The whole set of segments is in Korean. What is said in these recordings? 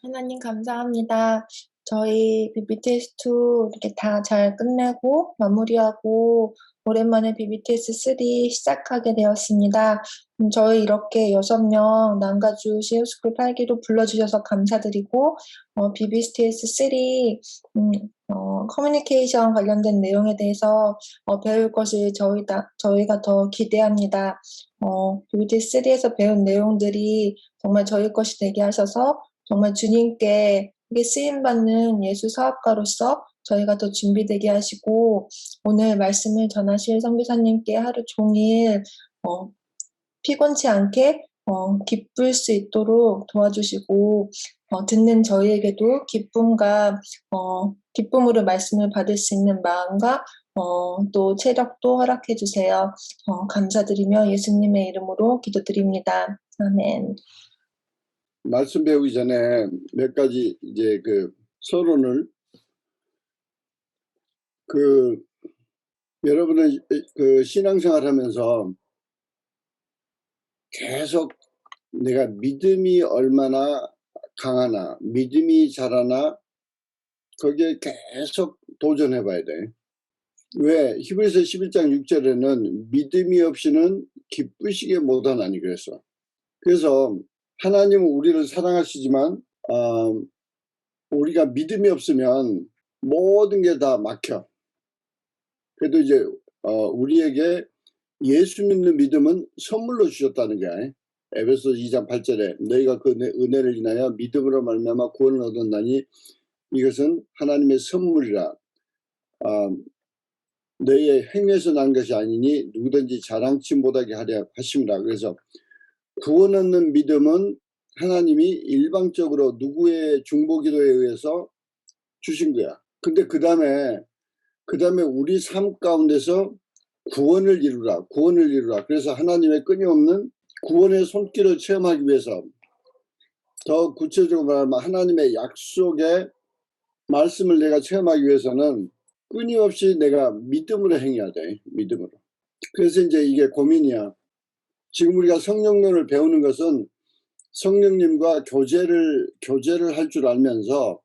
하나님 감사합니다. 저희 BBTS2 이렇게 다 잘 끝내고 마무리하고 오랜만에 BBTS3 시작하게 되었습니다. 저희 이렇게 6명 남가주 CF스쿨 8기로 불러주셔서 감사드리고, BBTS3 커뮤니케이션 관련된 내용에 대해서 배울 것을 저희가 더 기대합니다. BBTS3에서 배운 내용들이 정말 저희 것이 되게 하셔서 정말 주님께 쓰임받는 예수 사업가로서 저희가 더 준비되게 하시고, 오늘 말씀을 전하실 선교사님께 하루 종일 피곤치 않게 기쁠 수 있도록 도와주시고, 듣는 저희에게도 기쁨으로 말씀을 받을 수 있는 마음과 또 체력도 허락해 주세요. 감사드리며 예수님의 이름으로 기도드립니다. 아멘. 말씀 배우기 전에 몇 가지 이제 서론을 여러분은 신앙생활 하면서 계속 내가 믿음이 얼마나 강하나, 믿음이 자라나, 거기에 계속 도전해 봐야 돼. 왜? 히브리서 11장 6절에는 믿음이 없이는 기쁘시게 못하나니 그랬어. 그래서 하나님은 우리를 사랑하시지만 우리가 믿음이 없으면 모든 게 다 막혀. 그래도 이제 우리에게 예수 믿는 믿음은 선물로 주셨다는 거야. 에베소 2장 8절에 너희가 그 은혜를 인하여 믿음으로 말미암아 구원을 얻었나니 이것은 하나님의 선물이라 너희의 행위에서 난 것이 아니니 누구든지 자랑치 못하게 하려 하심이라. 그래서 구원 얻는 믿음은 하나님이 일방적으로 누구의 중보기도에 의해서 주신 거야. 근데 그 다음에 우리 삶 가운데서 구원을 이루라. 그래서 하나님의 끊임없는 구원의 손길을 체험하기 위해서, 더 구체적으로 말하면 하나님의 약속의 말씀을 내가 체험하기 위해서는 끊임없이 내가 믿음으로 행해야 돼. 믿음으로. 그래서 이제 이게 고민이야. 지금 우리가 성령론을 배우는 것은 성령님과 교제를 할 줄 알면서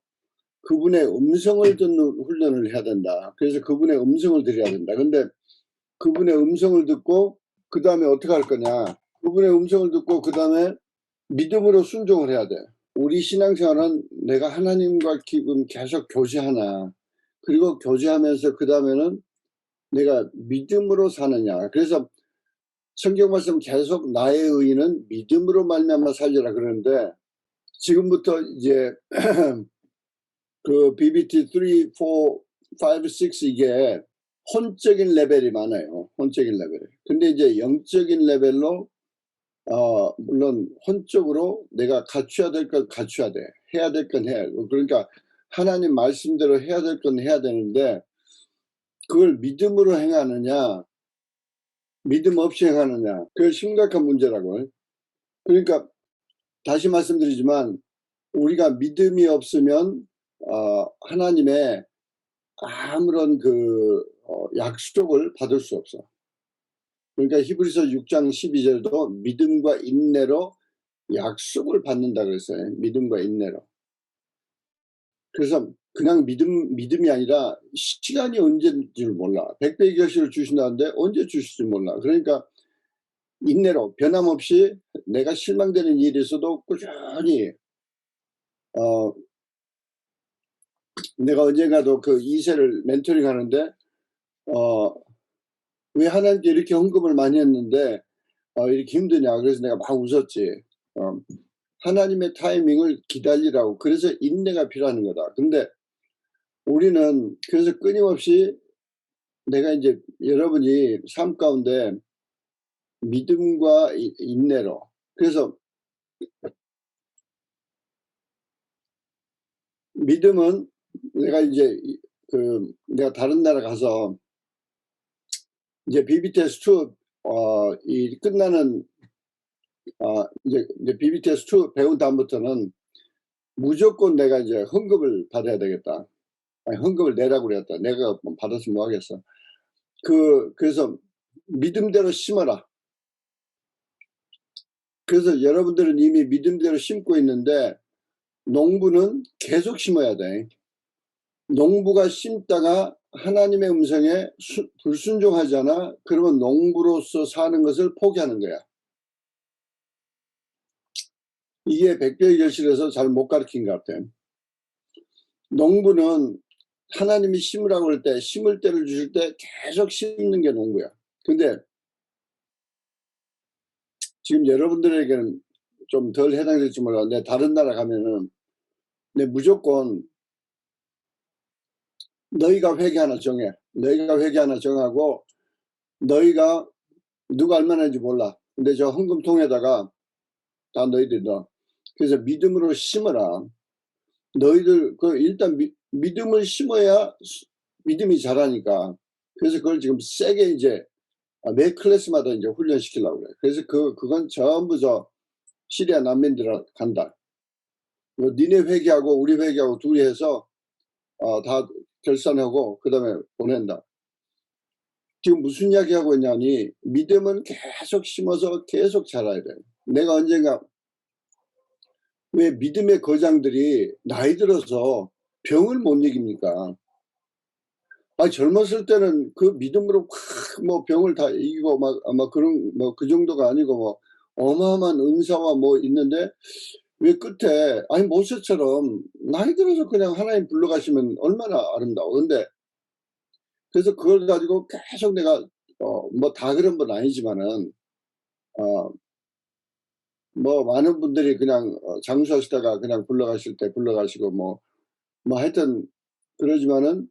그분의 음성을 듣는 훈련을 해야 된다. 그래서 그분의 음성을 들어야 된다. 근데 그분의 음성을 듣고 그 다음에 어떻게 할 거냐. 그분의 음성을 듣고 그 다음에 믿음으로 순종을 해야 돼. 우리 신앙생활은 내가 하나님과 지금 계속 교제하나, 그리고 교제하면서 그 다음에는 내가 믿음으로 사느냐. 그래서 성경 말씀 계속 나의 의인은 믿음으로 말미암아 살리라 그러는데, 지금부터 이제 그 BBT 3, 4, 5, 6 이게 혼적인 레벨이 많아요. 혼적인 레벨. 근데 이제 영적인 레벨로 물론 혼적으로 내가 갖춰야 될 건 갖춰야 돼. 해야 될 건 해야 돼. 그러니까 하나님 말씀대로 해야 될 건 해야 되는데 그걸 믿음으로 행하느냐 믿음 없이 행하느냐, 그게 심각한 문제라고. 그러니까 다시 말씀드리지만 우리가 믿음이 없으면 하나님의 아무런 약속을 받을 수 없어. 그러니까 히브리서 6장 12절도 믿음과 인내로 약속을 받는다 그랬어요. 믿음과 인내로. 그래서 그냥 믿음이 아니라 시간이 언제인 줄 몰라. 100배의 결실을 주신다는데 언제 주실지 몰라. 그러니까 인내로 변함없이 내가 실망되는 일이 있어도 꾸준히 내가 언젠가도 그 2세를 멘토링 하는데 왜 하나님께 이렇게 헌금을 많이 했는데 이렇게 힘드냐. 그래서 내가 막 웃었지. 하나님의 타이밍을 기다리라고. 그래서 인내가 필요한 거다. 근데 우리는 그래서 끊임없이 내가 이제 여러분이 삶 가운데 믿음과 인내로, 그래서 믿음은 내가 이제 내가 다른 나라 가서 이제 BBTS2 이 끝나는 이제 BBTS2 배운 다음부터는 무조건 내가 이제 헌금을 받아야 되겠다. 아니, 헌금을 내라고 그랬다. 내가 받았으면 뭐 하겠어. 그래서 믿음대로 심어라. 그래서 여러분들은 이미 믿음대로 심고 있는데 농부는 계속 심어야 돼. 농부가 심다가 하나님의 음성에 불순종하잖아. 그러면 농부로서 사는 것을 포기하는 거야. 이게 백배의 결실에서 잘 못 가르친 것 같아. 농부는 하나님이 심으라고 할 때, 심을 때를 주실 때 계속 심는 게 농부야. 근데 지금 여러분들에게는 좀 덜 해당될지 몰라. 내 다른 나라 가면은 내 무조건 너희가 회계 하나 정해. 너희가 회계 하나 정하고 너희가 누가 얼마나 인지 몰라. 근데 저 헌금통에다가 다 너희들 넣어. 그래서 믿음으로 심어라. 너희들 일단 믿음을 심어야 믿음이 자라니까. 그래서 그걸 지금 세게 이제 매 클래스마다 이제 훈련시키려고 그래. 그래서 그건 전부 시리아 난민들 간다. 니네 회계하고 우리 회계하고 둘이 해서 다 결산하고 그 다음에 보낸다. 지금 무슨 이야기 하고 있냐니 믿음은 계속 심어서 계속 자라야 돼. 내가 언젠가 왜 믿음의 거장들이 나이 들어서 병을 못 이깁니까? 젊었을 때는 그 믿음으로 뭐 병을 다 이기고 막 아마 그런 뭐 그 정도가 아니고 뭐 어마어마한 은사와 뭐 있는데 왜 끝에 모세처럼 나이 들어서 그냥 하나님 불러가시면 얼마나 아름다워. 근데 그래서 그걸 가지고 계속 내가 뭐 다 그런 건 아니지만은 뭐 많은 분들이 그냥 장수하시다가 그냥 불러가실 때 불러가시고 뭐 하여튼 그러지만은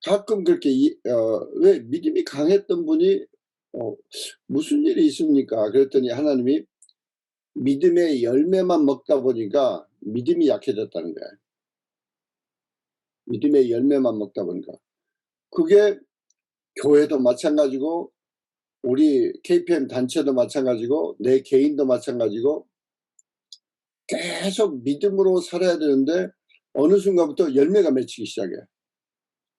가끔 그렇게 왜 믿음이 강했던 분이 무슨 일이 있습니까? 그랬더니 하나님이 믿음의 열매만 먹다 보니까 믿음이 약해졌다는 거야. 믿음의 열매만 먹다 보니까. 그게 교회도 마찬가지고 우리 KPM 단체도 마찬가지고 내 개인도 마찬가지고 계속 믿음으로 살아야 되는데 어느 순간부터 열매가 맺히기 시작해.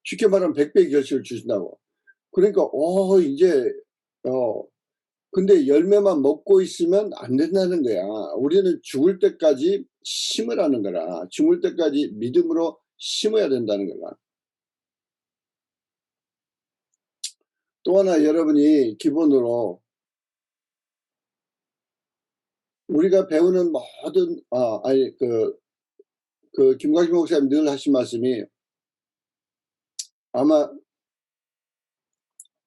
쉽게 말하면 100배의 결실을 주신다고. 그러니까 이제 근데 열매만 먹고 있으면 안 된다는 거야. 우리는 죽을 때까지 심으라는 거라. 죽을 때까지 믿음으로 심어야 된다는 거라. 또 하나 여러분이 기본으로 우리가 배우는 모든 김광진 목사님 늘 하신 말씀이 아마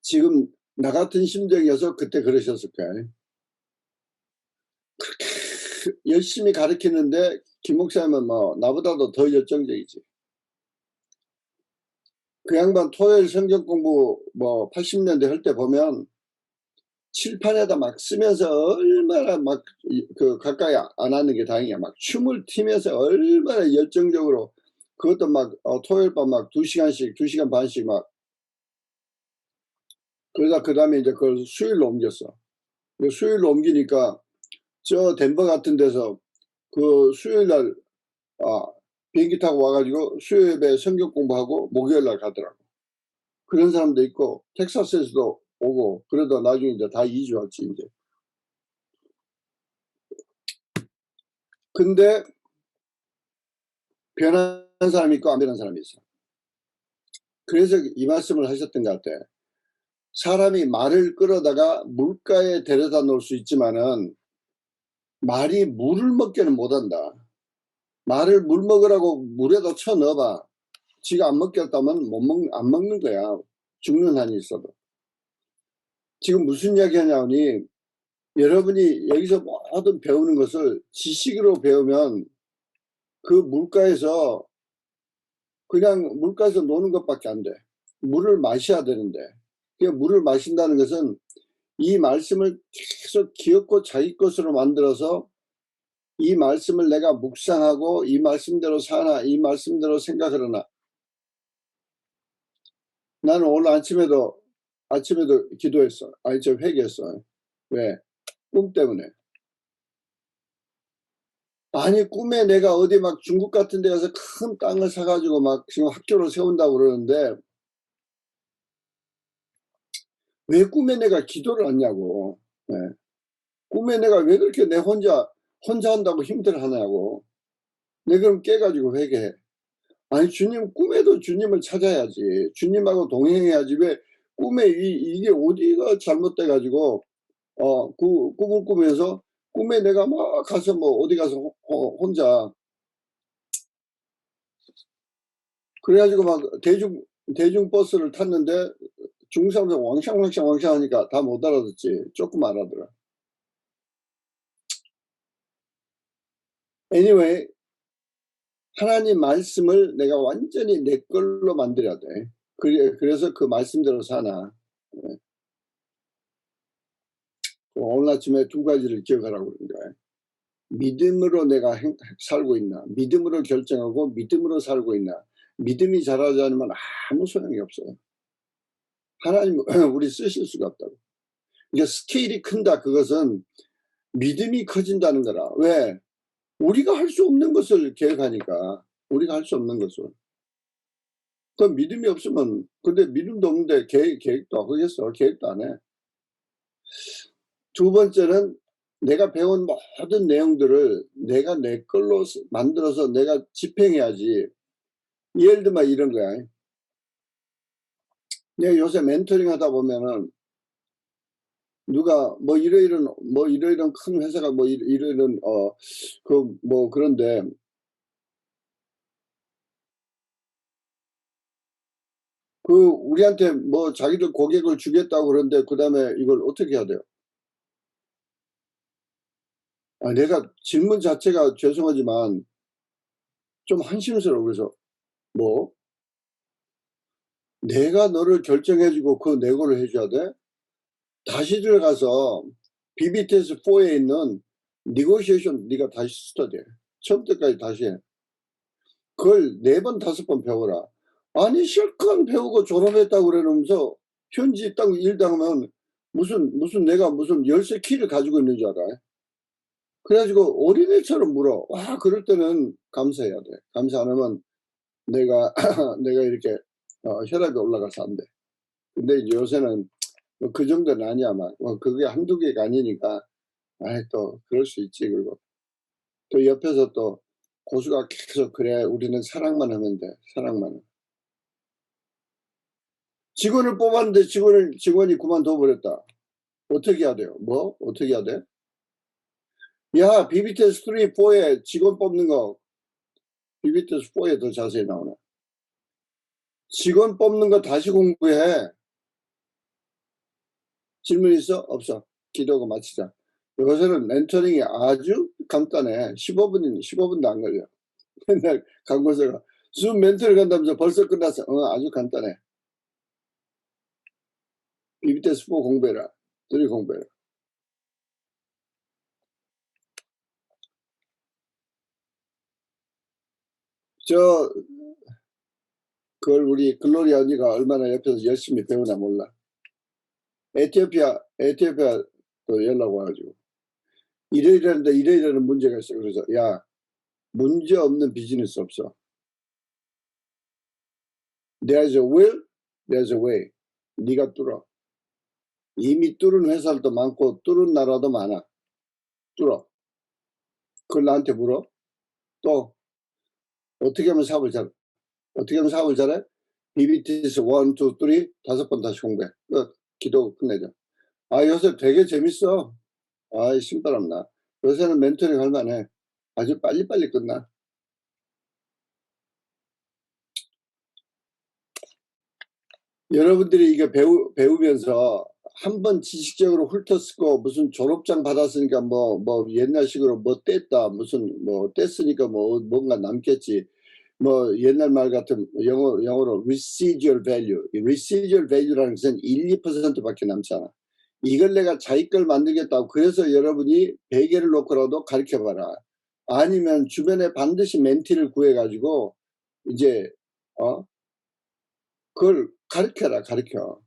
지금 나 같은 심정이어서 그때 그러셨을 거야. 그렇게 열심히 가르치는데 김 목사님은 뭐 나보다도 더 열정적이지. 그 양반 토요일 성경 공부 뭐 80년대 할 때 보면 칠판에다 막 쓰면서 얼마나 막 가까이 안 하는 게 다행이야. 막 춤을 튀면서 얼마나 열정적으로 그것도 막 토요일 밤 막 2시간씩 2시간 반씩 막 그러다 그 다음에 이제 그걸 수요일로 옮겼어. 수요일로 옮기니까 저 덴버 같은 데서 그 수요일 날 비행기 타고 와가지고 수요일에 성경 공부하고 목요일 날 가더라고. 그런 사람도 있고 텍사스에서도 오고 그러다 나중에 이제 다 이주 왔지 이제. 근데 변한 사람이 있고 안 변한 사람이 있어. 그래서 이 말씀을 하셨던 것 같아. 사람이 말을 끌어다가 물가에 데려다 놓을 수 있지만은 말이 물을 먹게는 못한다. 말을 물 먹으라고 물에다 쳐 넣어봐. 지가 안 먹겠다면 안 먹는 거야. 죽는 한이 있어도. 지금 무슨 이야기 하냐니 여러분이 여기서 모든 배우는 것을 지식으로 배우면 그 물가에서 그냥 물가에서 노는 것밖에 안 돼. 물을 마셔야 되는데 물을 마신다는 것은 이 말씀을 계속 기억고 자기 것으로 만들어서 이 말씀을 내가 묵상하고 이 말씀대로 사나 이 말씀대로 생각하려나. 나는 오늘 아침에도 기도했어. 저 회개했어. 왜? 꿈 때문에. 꿈에 내가 어디 막 중국 같은 데 가서 큰 땅을 사가지고 막 지금 학교를 세운다고 그러는데 왜 꿈에 내가 기도를 하냐고. 네. 꿈에 내가 왜 그렇게 내 혼자 한다고 힘들어 하냐고. 내가 그럼 깨가지고 회개해. 아니 주님 꿈에도 주님을 찾아야지. 주님하고 동행해야지. 왜 꿈에 이게 어디가 잘못돼 가지고 꿈을 꾸면서 꿈에 내가 막 가서 뭐 어디 가서 혼자 그래 가지고 막 대중버스를 탔는데 중국 사람들 왕샹왕샹 하니까 다 못 알아듣지. 조금 알아들어. anyway 하나님 말씀을 내가 완전히 내 걸로 만들어야 돼. 그래서 그 말씀대로 사나. 오늘 아침에 두 가지를 기억하라고 그러는 거야. 믿음으로 내가 살고 있나, 믿음으로 결정하고 믿음으로 살고 있나. 믿음이 자라지 않으면 아무 소용이 없어요. 하나님 우리 쓰실 수가 없다고. 이게 스케일이 큰다. 그것은 믿음이 커진다는 거라. 왜? 우리가 할 수 없는 것을 계획하니까. 우리가 할 수 없는 것을. 그 믿음이 없으면, 근데 믿음도 없는데 계획도 하겠어. 계획도 안 해. 두 번째는 내가 배운 모든 내용들을 내가 내 걸로 만들어서 내가 집행해야지. 예를 들면 이런 거야. 내가 요새 멘토링 하다 보면은 누가 뭐 이러이런 큰 회사가 뭐 이러이런 그런데 우리한테 뭐 자기들 고객을 주겠다고 그러는데 그다음에 이걸 어떻게 해야 돼요? 내가 질문 자체가 죄송하지만 좀 한심스러워. 그래서 뭐 내가 너를 결정해 주고 그 내고를 해 줘야 돼? 다시 들어가서 BBTS 4에 있는 negotiation 네가 다시 스터디해. 처음부터까지 다시 해. 그걸 4번 5번 배워라. 아니 실컷 배우고 졸업했다고 그러면서 현지 딱 일당하면 무슨 내가 무슨 열쇠 키를 가지고 있는 줄 알아. 그래가지고 어린애처럼 물어. 와 그럴 때는 감사해야 돼. 감사 안 하면 내가 내가 이렇게 혈압이 올라가서 안 돼. 근데 이제 요새는 그 정도는 아니야. 막 그게 한두 개가 아니니까 또 그럴 수 있지. 그리고 또 옆에서 또 고수가 계속 그래 우리는 사랑만 하면 돼. 사랑만. 직원을 뽑았는데 직원이 그만둬 버렸다. 어떻게 해야 돼요? 뭐? 어떻게 해야 돼? 야, BBTS 3, 4에 직원 뽑는 거 BBTS 4에 더 자세히 나오네. 직원 뽑는 거 다시 공부해. 질문 있어? 없어. 기도하고 마치자. 요새는 멘토링이 아주 간단해. 15분도 안 걸려. 맨날 강고사가 줌 멘토링 간다면서 벌써 끝났어. 아주 간단해. BBTS 4 공부해라. 3 공부해라. 그걸 우리 글로리아 언니가 얼마나 옆에서 열심히 배우나 몰라. 에티오피아도 연락 와가지고 이러이러한 문제가 있어. 그래서 야 문제 없는 비즈니스 없어. There's a will, there's a way. 네가 뚫어. 이미 뚫은 회사도 많고 뚫은 나라도 많아. 뚫어. 그걸 나한테 물어. 또 어떻게 하면 사업을 잘해? BBTS 1, 2, 3 5번 다시 공부해. 끝. 기도 끝내자. 요새 되게 재밌어. 신바람 나. 요새는 멘토링 할 만해. 아주 빨리빨리 끝나. 여러분들이 이게 배우면서 한번 지식적으로 훑었고 무슨 졸업장 받았으니까 뭐 옛날식으로 뭐 뗐다 무슨 뭐 뗐으니까 뭐 뭔가 남겠지. 뭐 옛날 말 같은 영어로 residual value. residual value라는 것은 1, 2%밖에 남지 않아. 이걸 내가 자기 걸 만들겠다고 그래서 여러분이 베개를 놓고라도 가르쳐봐라. 아니면 주변에 반드시 멘티를 구해가지고 이제 그걸 가르쳐.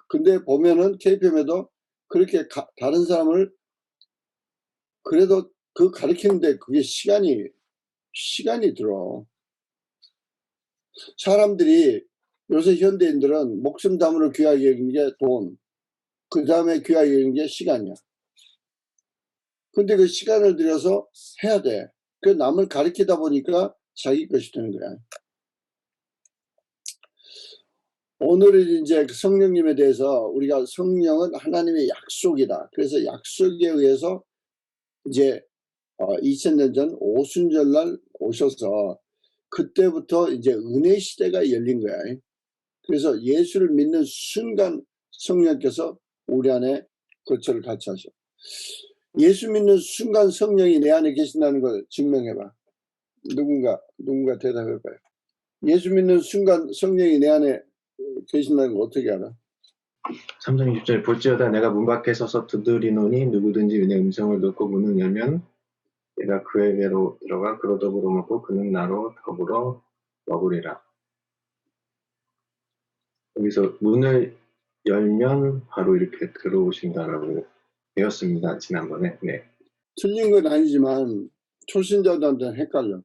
근데 보면은 KPM에도 그렇게 다른 사람을 그래도 그 가르치는데 그게 시간이 들어. 사람들이 요새 현대인들은 목숨 담으로 귀하게 여기는 게 돈, 그 다음에 귀하게 여기는 게 시간이야. 근데 그 시간을 들여서 해야 돼. 그 남을 가리키다 보니까 자기 것이 되는 거야. 오늘은 이제 성령님에 대해서 우리가 성령은 하나님의 약속이다. 그래서 약속에 의해서 이제 2000년 전 오순절날 오셔서 그때부터 이제 은혜 시대가 열린 거야. 그래서 예수를 믿는 순간 성령께서 우리 안에 거처를 같이 하셔. 예수 믿는 순간 성령이 내 안에 계신다는 걸 증명해봐. 누군가 대답해봐요. 예수 믿는 순간 성령이 내 안에 계신다는 걸 어떻게 알아? 3장 20절 볼지어다 내가 문 밖에 서서 두드리노니 누구든지 내 음성을 듣고 문을 열면 내가 그에게로 들어가 그로 더불어 먹고 그는 나로 더불어 먹으리라. 여기서 문을 열면 바로 이렇게 들어오신다라고 배웠습니다. 지난번에. 네. 틀린 건 아니지만 초신자들한테는 헷갈려.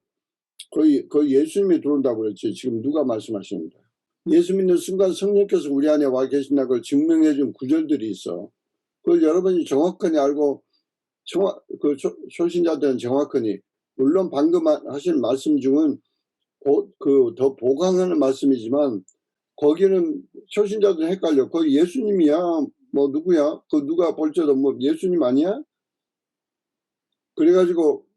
거의 예수님이 들어온다고 그랬지. 지금 누가 말씀하시는 거야. 예수 믿는 순간 성령께서 우리 안에 와 계신다는 걸 증명해 준 구절들이 있어. 그걸 여러분이 정확하게 알고 초신자들은 정확하니, 물론 방금 하신 말씀 중은 더 보강하는 말씀이지만 거기는 초신자들은 헷갈려. 거기 예수님이야 뭐 누구야? 그 누가 볼지어도 뭐 예수님 아니야? 그래가지고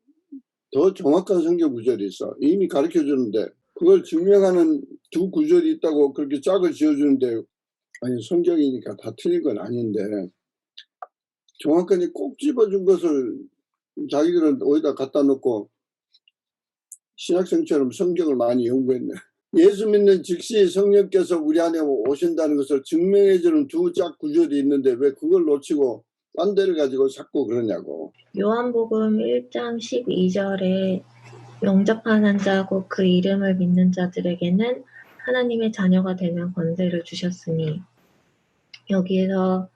더 정확한 성경 구절이 있어. 이미 가르쳐 주는데 그걸 증명하는 두 구절이 있다고 그렇게 짝을 지어주는데, 아니 성경이니까 다 틀린 건 아닌데 정확하게 꼭 집어준 것을 자기들은 어디다 갖다 놓고 신학생처럼 성경을 많이 연구했네. 예수 믿는 즉시 성령께서 우리 안에 오신다는 것을 증명해주는 두 짝 구절이 있는데 왜 그걸 놓치고 딴 데를 가지고 자꾸 그러냐고. 요한복음 1장 12절에 영접하는 자고 그 이름을 믿는 자들에게는 하나님의 자녀가 되는 권세를 주셨으니, 여기에서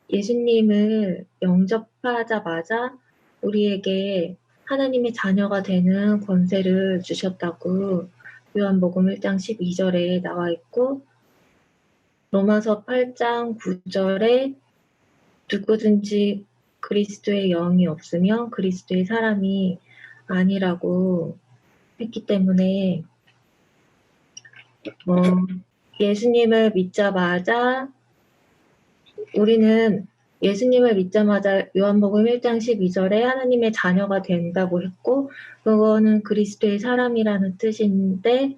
예수님을 영접하자마자 우리에게 하나님의 자녀가 되는 권세를 주셨다고 요한복음 1장 12절에 나와 있고, 로마서 8장 9절에 누구든지 그리스도의 영이 없으면 그리스도의 사람이 아니라고 했기 때문에 예수님을 믿자마자 우리는 예수님을 믿자마자 요한복음 1장 12절에 하나님의 자녀가 된다고 했고, 그거는 그리스도의 사람이라는 뜻인데,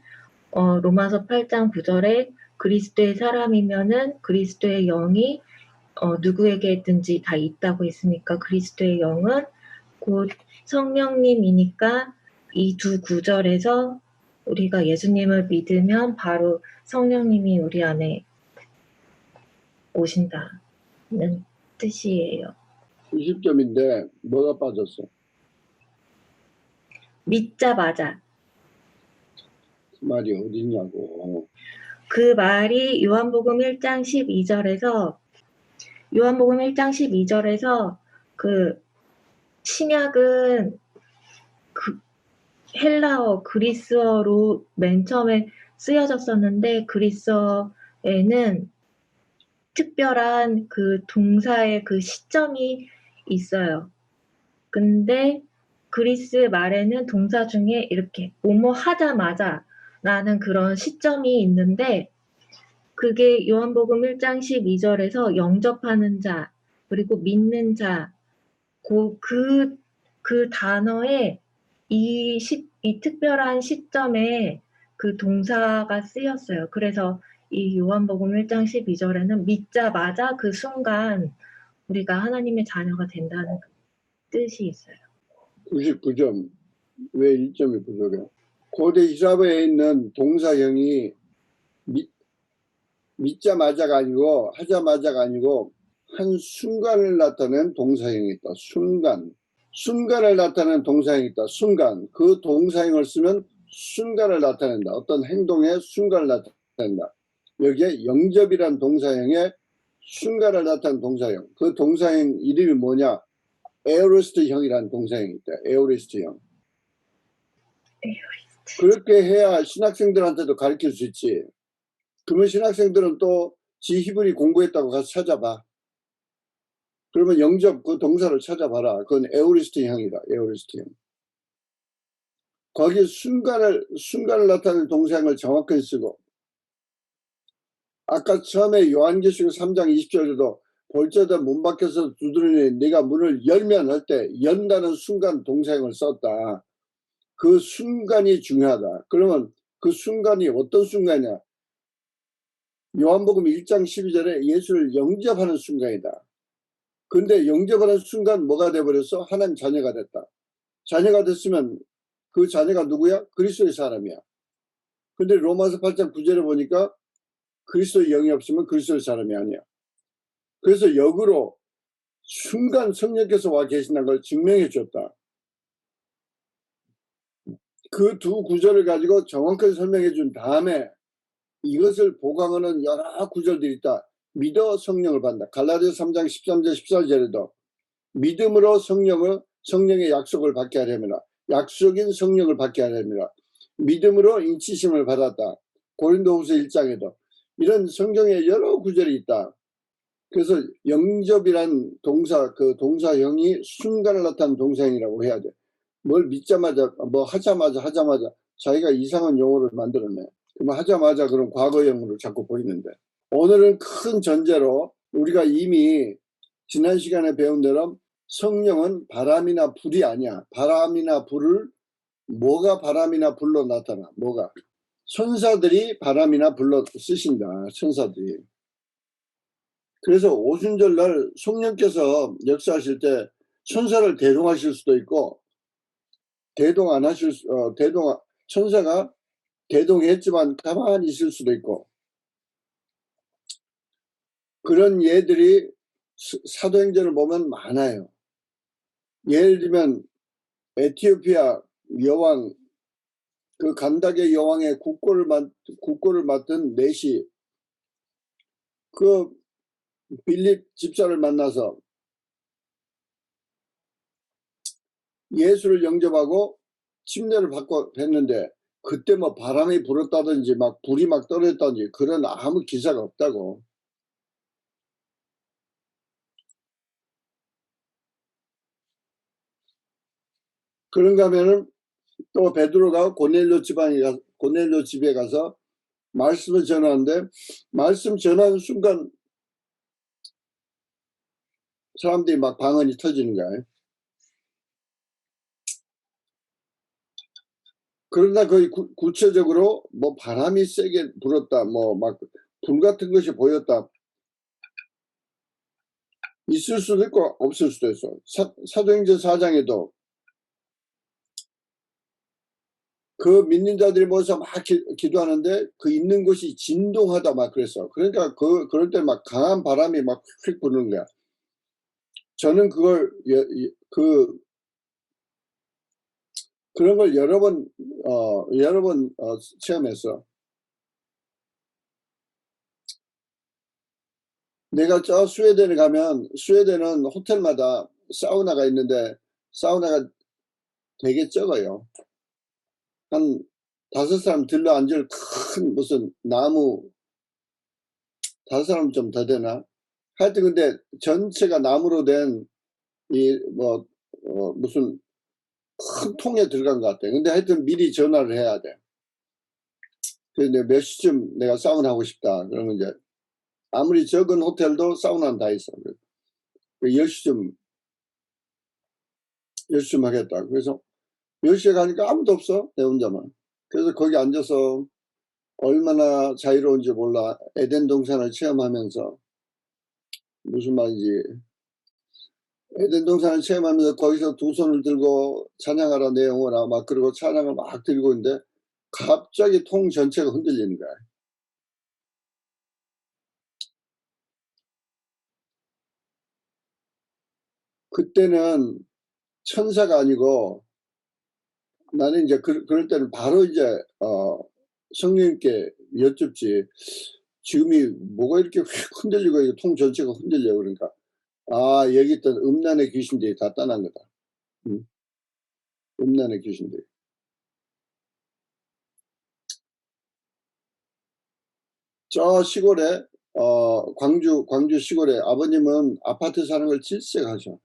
로마서 8장 9절에 그리스도의 사람이면은 그리스도의 영이 누구에게든지 다 있다고 했으니까 그리스도의 영은 곧 성령님이니까 이 두 구절에서 우리가 예수님을 믿으면 바로 성령님이 우리 안에 오신다는 뜻이에요. 90점인데 뭐가 빠졌어? 믿자마자. 그 말이 어딨냐고. 그 말이 요한복음 1장 12절에서 그 신약은 그 헬라어, 그리스어로 맨 처음에 쓰여졌었는데 그리스어에는 특별한 그 동사의 그 시점이 있어요. 근데 그리스 말에는 동사 중에 이렇게 뭐뭐 하자마자 라는 그런 시점이 있는데, 그게 요한복음 1장 12절에서 영접하는 자 그리고 믿는 자 그 단어에 이 특별한 시점에 그 동사가 쓰였어요. 그래서 이 요한복음 1장 12절에는 믿자마자 그 순간 우리가 하나님의 자녀가 된다는 뜻이 있어요. 99점. 왜 1점이 부족해? 고대 히라보에 있는 동사형이 믿자마자가 아니고 하자마자가 아니고 한 순간을 나타낸 동사형이 있다. 순간을 나타내는 동사형이 있다. 순간. 그 동사형을 쓰면 순간을 나타낸다. 어떤 행동의 순간을 나타낸다. 여기에 영접이란 동사형에 순간을 나타내는 동사형. 그 동사형 이름이 뭐냐? 에오리스트형이라는 동사형이 있다. 에오리스트형. 그렇게 해야 신학생들한테도 가르칠 수 있지. 그러면 신학생들은 또 지 히브리 공부했다고 가서 찾아봐. 그러면 영접 그 동사를 찾아봐라. 그건 에오리스트형이다. 에오리스트형. 거기 순간을 나타내는 동사형을 정확하게 쓰고, 아까 처음에 요한계시록 3장 20절에도 볼자다 문 밖에서 두드리니 네가 문을 열면 할 때 연다는 순간 동사형을 썼다. 그 순간이 중요하다. 그러면 그 순간이 어떤 순간이냐? 요한복음 1장 12절에 예수를 영접하는 순간이다. 근데 영접하는 순간 뭐가 돼버렸어? 하나님 자녀가 됐다. 자녀가 됐으면 그 자녀가 누구야? 그리스도의 사람이야. 근데 로마서 8장 9절에 보니까 그리스도의 영이 없으면 그리스도의 사람이 아니야. 그래서 역으로 순간 성령께서 와 계신다는 걸 증명해 줬다. 그 두 구절을 가지고 정확하게 설명해 준 다음에 이것을 보강하는 여러 구절들이 있다. 믿어 성령을 받는다. 갈라디아서 3장 13절 14절에도 믿음으로 성령의 약속을 받게 하려면 약속인 성령을 받게 하려면 믿음으로 인치심을 받았다. 고린도후서 1장에도 이런 성경에 여러 구절이 있다. 그래서 영접이란 동사, 그 동사형이 순간을 나타내는 동사형이라고 해야 돼. 뭘 믿자마자, 뭐 하자마자 자기가 이상한 용어를 만들어내. 그럼 하자마자 그런 과거형으로 자꾸 보이는데. 오늘은 큰 전제로 우리가 이미 지난 시간에 배운 대로 성령은 바람이나 불이 아니야. 바람이나 불을, 뭐가 바람이나 불로 나타나? 뭐가? 천사들이 바람이나 불로 쓰신다. 천사들이. 그래서 오순절날 성령께서 역사하실 때 천사를 대동하실 수도 있고 대동 안 하실 천사가 대동했지만 가만히 있을 수도 있고 그런 예들이 사도행전을 보면 많아요. 예를 들면 에티오피아 여왕 그 간다게 여왕의 국고를 맡은 넷이 그 빌립 집사를 만나서 예수를 영접하고 침례를 받고 했는데 그때 뭐 바람이 불었다든지 막 불이 막 떨어졌다든지 그런 아무 기사가 없다고. 그런가 하면은 또 베드로가 고넬료 집에 가서 말씀을 전하는데 말씀 전하는 순간 사람들이 막 방언이 터지는 거예요. 그러나 거의 구체적으로 뭐 바람이 세게 불었다, 뭐 막 불 같은 것이 보였다. 있을 수도 있고 없을 수도 있어. 사도행전 4장에도 그 믿는 자들이 모여서 막 기도하는데 그 있는 곳이 진동하다 막 그랬어. 그러니까 그럴 때 막 강한 바람이 막 휙 부는 거야. 저는 그걸 그런 걸 여러 번 체험했어. 내가 저 스웨덴에 가면 스웨덴은 호텔마다 사우나가 있는데 사우나가 되게 적어요. 한 5사람 들러 앉을 큰 무슨 나무 5사람 좀 더 되나? 하여튼 근데 전체가 나무로 된 무슨 큰 통에 들어간 것 같아. 근데 하여튼 미리 전화를 해야 돼. 그래서 내가 몇 시쯤 내가 사우나 하고 싶다. 그러면 이제 아무리 적은 호텔도 사우나는 다 있어. 10시쯤 하겠다. 그래서 10시에 가니까 아무도 없어. 내 혼자만. 그래서 거기 앉아서 얼마나 자유로운지 몰라. 에덴 동산을 체험하면서 무슨 말인지 에덴 동산을 체험하면서 거기서 두 손을 들고 찬양하라 내 영혼아 막 그러고 찬양을 막 들고 있는데 갑자기 통 전체가 흔들리는 거야. 그때는 천사가 아니고 나는 이제 그럴 때는 바로 이제 성령님께 여쭙지. 지금이 뭐가 이렇게 휙 흔들리고 통 전체가 흔들려. 그러니까 여기 있던 음란의 귀신들이 다 떠난 거다. 음란의 귀신들이. 저 시골에 광주 시골에 아버님은 아파트 사는 걸 질색하셔.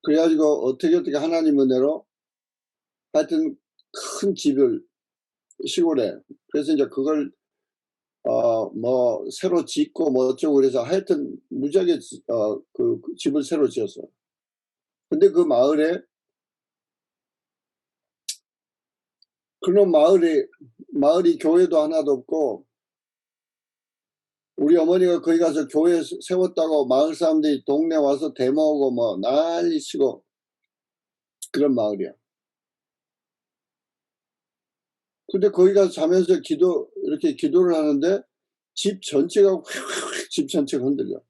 그래가지고 어떻게 하나님 은혜로 하여튼 큰 집을 시골에, 그래서 이제 그걸 뭐 새로 짓고 뭐 어쩌고 그래서 하여튼 무지하게 그 집을 새로 지었어. 근데 그 마을에, 그런 마을이 교회도 하나도 없고, 우리 어머니가 거기 가서 교회 세웠다고 마을 사람들이 동네 와서 데모하고 뭐 난리 치고 그런 마을이야. 근데 거기 가서 자면서 이렇게 기도를 하는데 집 전체가 흔들려.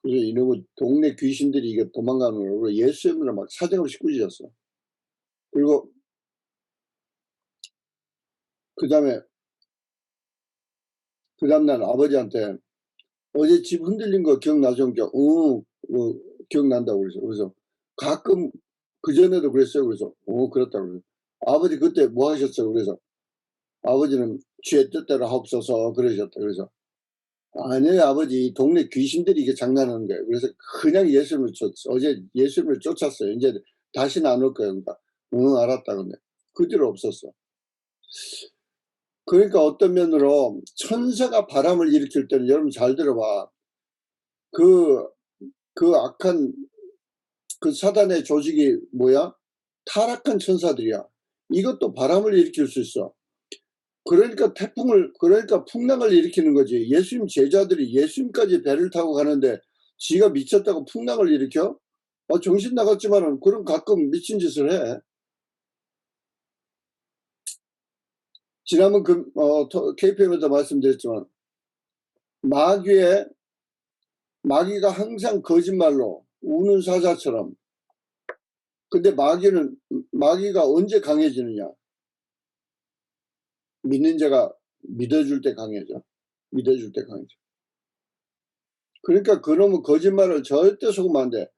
그래서 이놈의 동네 귀신들이 이게 도망가는 거고 예수님을 막 사정없이 꾸짖었어. 그리고 그 다음날 아버지한테 어제 집 흔들린 거 기억나죠? 기억난다고 그래서 가끔 그전에도 그랬어요. 그래서 그렇다고 그래서 아버지 그때 뭐 하셨어요? 그래서 아버지는 주의 뜻대로 하옵소서 그러셨다. 그래서 아니에요 아버지, 동네 귀신들이 이게 장난하는 거예요. 그래서 그냥 어제 예수님을 쫓았어요. 이제 다시는 안 올 거예요. 그러니까 알았다. 근데 그 뒤로 없었어. 그러니까 어떤 면으로 천사가 바람을 일으킬 때는 여러분 잘 들어봐. 그 악한 그 사단의 조직이 뭐야? 타락한 천사들이야. 이것도 바람을 일으킬 수 있어. 그러니까 그러니까 풍랑을 일으키는 거지. 예수님 제자들이 예수님까지 배를 타고 가는데 지가 미쳤다고 풍랑을 일으켜? 정신 나갔지만은 그런 가끔 미친 짓을 해. 지난번 KPM에도 말씀드렸지만 마귀가 항상 거짓말로 우는 사자처럼. 근데 마귀가 언제 강해지느냐? 믿는 자가 믿어줄 때 강해져. 그러니까 그놈의 거짓말을 절대 속으면 안 돼.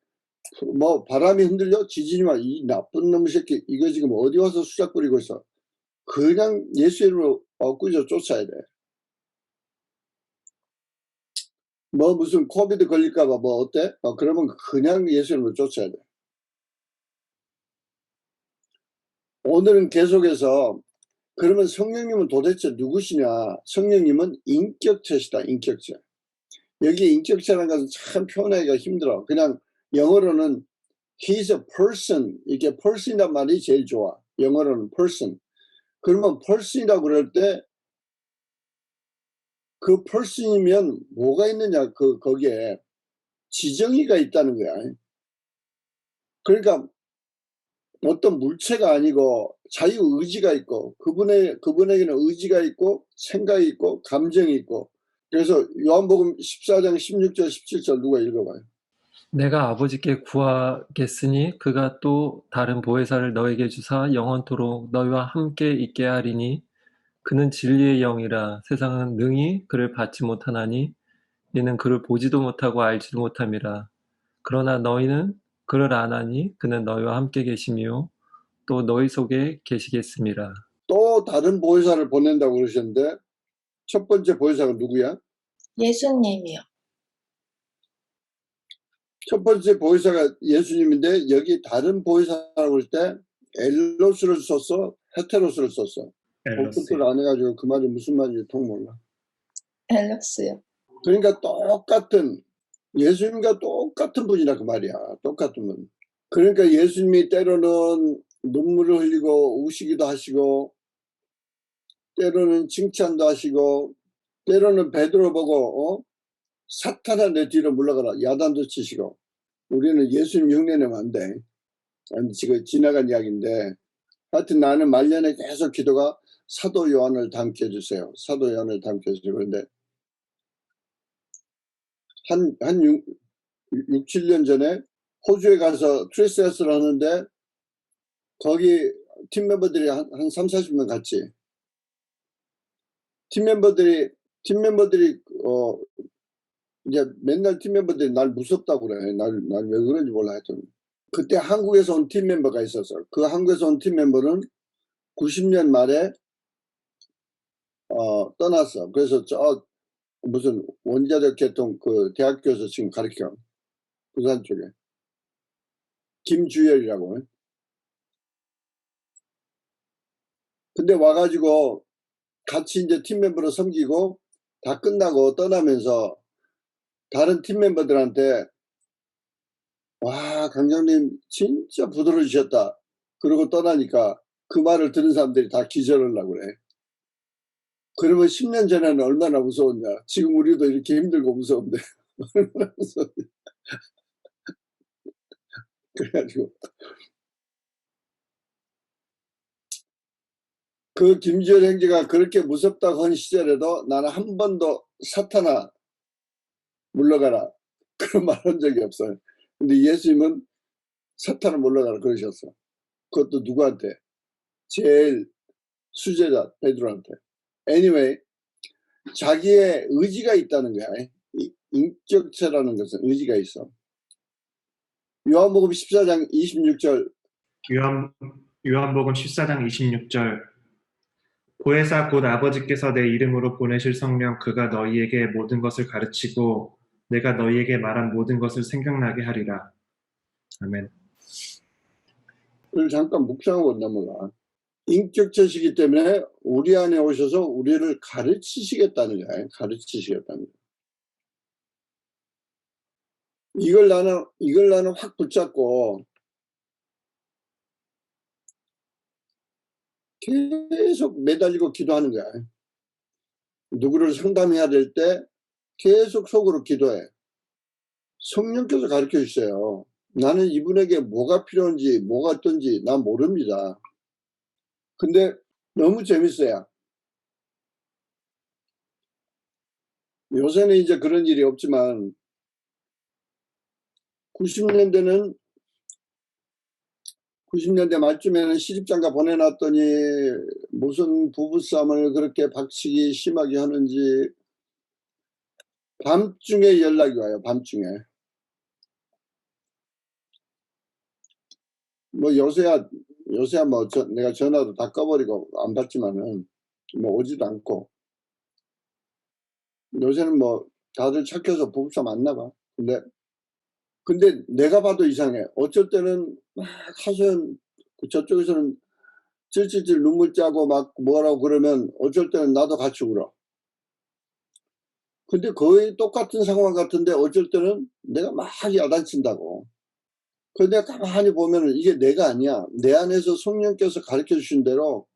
뭐 바람이 흔들려? 지지마. 이 나쁜 놈의 새끼 이거 지금 어디 와서 수작 부리고 있어. 그냥 예수 이름으로 꾸짖어 쫓아야 돼. 뭐 무슨 코비드 걸릴까봐 뭐 어때? 그러면 그냥 예수 이름으로 쫓아야 돼. 오늘은 계속해서 그러면 성령님은 도대체 누구시냐? 성령님은 인격체시다. 인격체. 여기 인격체라는 것은 참 표현하기가 힘들어. 그냥 영어로는 He's a person. 이게 person이란 말이 제일 좋아. 영어로는 person. 그러면 person이라고 그럴 때 그 person이면 뭐가 있느냐? 거기에 지정의가 있다는 거야. 그러니까 어떤 물체가 아니고 자유의지가 있고 그분에게는 의지가 있고 생각이 있고 감정이 있고. 그래서 요한복음 14장 16절 17절 누가 읽어봐요. 내가 아버지께 구하겠으니 그가 또 다른 보혜사를 너에게 주사 영원토록 너희와 함께 있게 하리니 그는 진리의 영이라. 세상은 능히 그를 받지 못하나니 이는 그를 보지도 못하고 알지도 못함이라. 그러나 너희는 그를 아나니 그는 너희와 함께 계시며 또 너희 속에 계시겠음이라. 또 다른 보혜사를 보낸다고 그러셨는데 첫 번째 보혜사가 누구야? 예수님이요. 첫 번째 보혜사가 예수님인데 여기 다른 보혜사라고 할 때 엘로스를 썼어? 헤테로스를 썼어? 복붙을 안 해가지고 그 말이 무슨 말인지 통 몰라. 엘로스요. 그러니까 예수님과 똑같은 분이라 그 말이야. 똑같은 분. 그러니까 예수님이 때로는 눈물을 흘리고 우시기도 하시고 때로는 칭찬도 하시고 때로는 베드로 보고 사탄아 내 뒤로 물러가라 야단도 치시고. 우리는 예수님 흉내내면 안 돼. 지금 지나간 이야기인데 하여튼 나는 말년에 계속 기도가 사도 요한을 닮게 해주세요. 사도 요한을 닮게 해주세요. 그런데 한 6, 7년 전에 호주에 가서 트리스에스를 하는데 거기 팀 멤버들이 한 3, 40명 갔지. 팀 멤버들이 이제 맨날 팀 멤버들이 날 무섭다고 그래. 날 왜 그런지 몰라 하여튼. 그때 한국에서 온 팀 멤버가 있었어. 그 한국에서 온 팀 멤버는 90년 말에 떠났어. 그래서 저 무슨 원자력 계통 그 대학교에서 지금 가르쳐. 부산 쪽에. 김주열이라고. 근데 와가지고 같이 이제 팀 멤버로 섬기고 다 끝나고 떠나면서 다른 팀 멤버들한테 와, 강장님 진짜 부드러우셨다. 그러고 떠나니까 그 말을 들은 사람들이 다 기절을 하고 그래. 그러면 10년 전에는 얼마나 무서웠냐. 지금 우리도 이렇게 힘들고 무서운데 얼마나 무서웠냐. 그래가지고 그 김지열 형제가 그렇게 무섭다고 한 시절에도 나는 한 번도 사탄아 물러가라 그런 말 한 적이 없어요. 근데 예수님은 사탄아 물러가라 그러셨어. 그것도 누구한테? 제일 수제자 베드로한테. Anyway, 자기의 의지가 있다는 거야. 인격체라는 것은 의지가 있어. 요한복음 14장 26절. 요한복음 14장 26절. 보혜사 곧 아버지께서 내 이름으로 보내실 성령 그가 너희에게 모든 것을 가르치고 내가 너희에게 말한 모든 것을 생각나게 하리라. 아멘. 그걸 잠깐 묵상하고 넘어가. 인격체시기 때문에 우리 안에 오셔서 우리를 가르치시겠다는 거야. 가르치시겠다는 거야. 이걸 나는 확 붙잡고 계속 매달리고 기도하는 거야. 누구를 상담해야 될 때 계속 속으로 기도해. 성령께서 가르쳐 주세요. 나는 이분에게 뭐가 필요한지 뭐가 어떤지 난 모릅니다. 근데 너무 재밌어요. 요새는 이제 그런 일이 없지만 90년대 말쯤에는 시집장가 보내놨더니 무슨 부부싸움을 그렇게 박치기 심하게 하는지 밤중에 연락이 와요. 밤중에. 뭐 요새야 뭐 내가 전화도 다 꺼버리고 안 받지만은 뭐 오지도 않고. 요새는 뭐 다들 착해서 부부싸움 안 나가. 근데 내가 봐도 이상해. 어쩔 때는 막 하소연 저쪽에서는 찔찔찔 눈물 짜고 막 뭐라고 그러면 어쩔 때는 나도 같이 울어. 근데 거의 똑같은 상황 같은데 어쩔 때는 내가 막 야단친다고. 근데 가만히 보면은 이게 내가 아니야. 내 안에서 성령께서 가르쳐 주신 대로